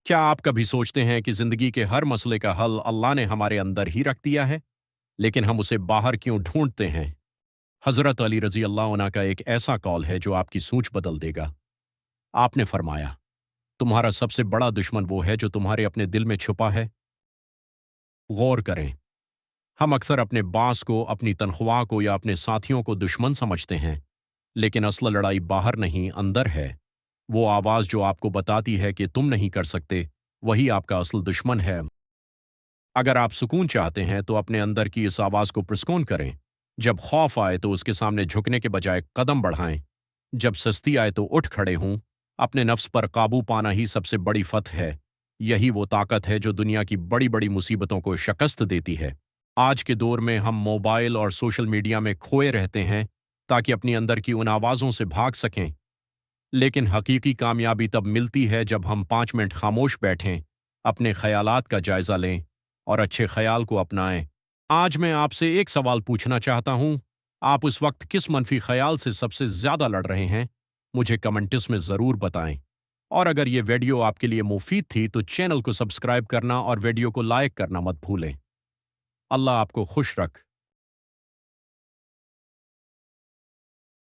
क्या आप कभी सोचते हैं कि जिंदगी के हर मसले का हल अल्लाह ने हमारे अंदर ही रख दिया है, लेकिन हम उसे बाहर क्यों ढूंढते हैं? हजरत अली रजी अल्लाह अन्हु का एक ऐसा कॉल है जो आपकी सोच बदल देगा। आपने फरमाया, तुम्हारा सबसे बड़ा दुश्मन वो है जो तुम्हारे अपने दिल में छुपा है। गौर करें, हम अक्सर अपने बास को, अपनी तनख्वाह को या अपने साथियों को दुश्मन समझते हैं, लेकिन असल लड़ाई बाहर नहीं, अंदर है। वो आवाज़ जो आपको बताती है कि तुम नहीं कर सकते, वही आपका असल दुश्मन है। अगर आप सुकून चाहते हैं तो अपने अंदर की इस आवाज़ को पुरस्कून करें। जब खौफ आए तो उसके सामने झुकने के बजाय कदम बढ़ाएं। जब सस्ती आए तो उठ खड़े हों। अपने नफ्स पर काबू पाना ही सबसे बड़ी फतह है। यही वो ताकत है जो दुनिया की बड़ी बड़ी मुसीबतों को शिकस्त देती है। आज के दौर में हम मोबाइल और सोशल मीडिया में खोए रहते हैं ताकि अपनी अंदर की उन आवाज़ों से भाग सकें। लेकिन हकीकी कामयाबी तब मिलती है जब हम 5 मिनट खामोश बैठें, अपने ख्यालात का जायजा लें और अच्छे ख्याल को अपनाएं। आज मैं आपसे एक सवाल पूछना चाहता हूं, आप उस वक्त किस मनफी ख्याल से सबसे ज्यादा लड़ रहे हैं? मुझे कमेंट्स में ज़रूर बताएं। और अगर ये वीडियो आपके लिए मुफीद थी तो चैनल को सब्सक्राइब करना और वीडियो को लाइक करना मत भूलें। अल्लाह आपको खुश रख।